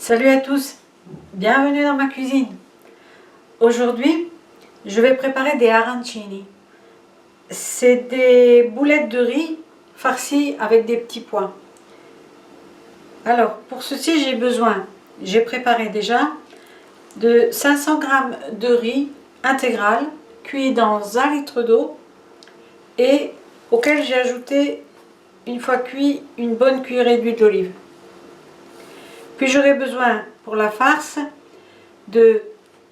Salut à tous, bienvenue dans ma cuisine. Aujourd'hui, je vais préparer des arancini. C'est des boulettes de riz farcies avec des petits pois. Alors, pour ceci, j'ai préparé déjà de 500 g de riz intégral cuit dans 1 litre d'eau et auquel j'ai ajouté, une fois cuit, une bonne cuillerée d'huile d'olive. Puis j'aurai besoin pour la farce de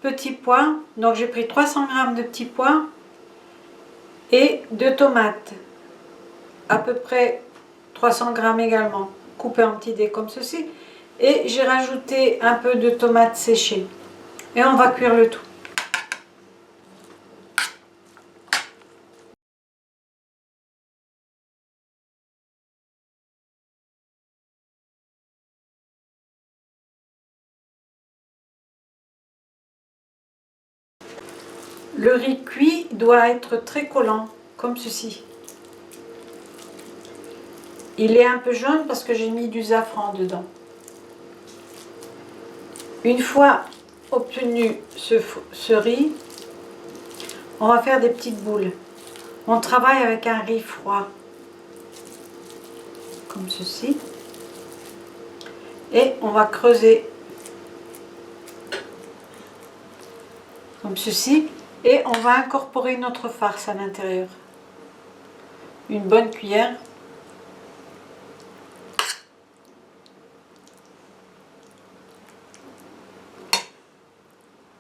petits pois, donc j'ai pris 300 g de petits pois et de tomates, à peu près 300 g également, coupées en petits dés comme ceci, et j'ai rajouté un peu de tomates séchées et on va cuire le tout. Le riz cuit doit être très collant, comme ceci. Il est un peu jaune parce que j'ai mis du safran dedans. Une fois obtenu ce riz, on va faire des petites boules. On travaille avec un riz froid, comme ceci. Et on va creuser, comme ceci. Et on va incorporer notre farce à l'intérieur. Une bonne cuillère.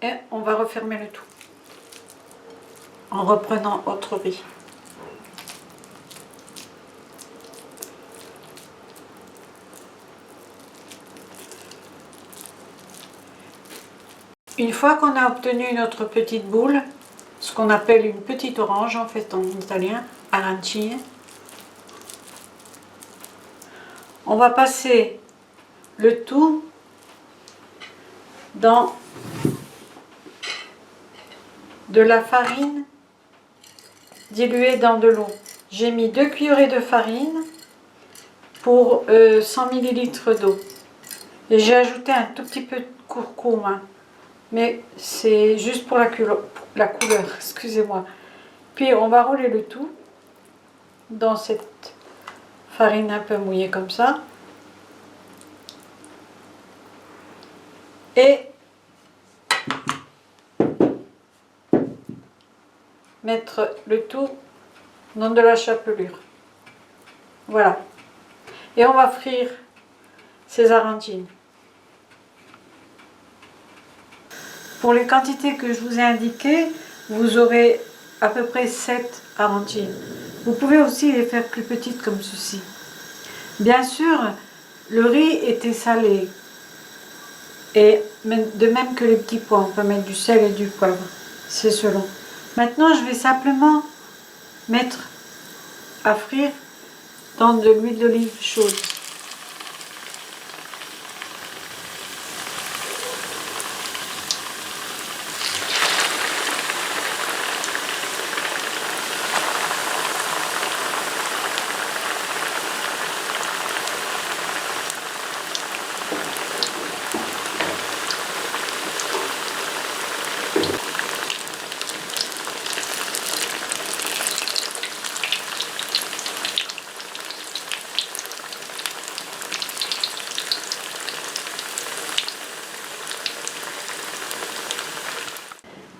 Et on va refermer le tout en reprenant autre riz. Une fois qu'on a obtenu notre petite boule, ce qu'on appelle une petite orange en fait en italien, arancine, on va passer le tout dans de la farine diluée dans de l'eau. J'ai mis 2 cuillerées de farine pour 100 ml d'eau. Et j'ai ajouté un tout petit peu de curcuma. Mais c'est juste pour la couleur, excusez-moi. Puis on va rouler le tout dans cette farine un peu mouillée comme ça. Et mettre le tout dans de la chapelure. Voilà. Et on va frire ces arancines. Pour les quantités que je vous ai indiquées, vous aurez à peu près 7 arancines. Vous pouvez aussi les faire plus petites comme ceci. Bien sûr, le riz était salé. Et de même que les petits pois, on peut mettre du sel et du poivre. C'est selon. Maintenant, je vais simplement mettre à frire dans de l'huile d'olive chaude.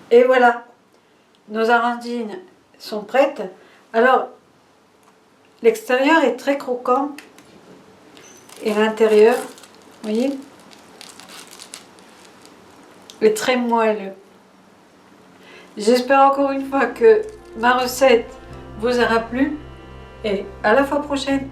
Et voilà, nos arancines sont prêtes. Alors, l'extérieur est très croquant et l'intérieur, vous voyez, est très moelleux. J'espère encore une fois que ma recette vous aura plu et à la fois prochaine.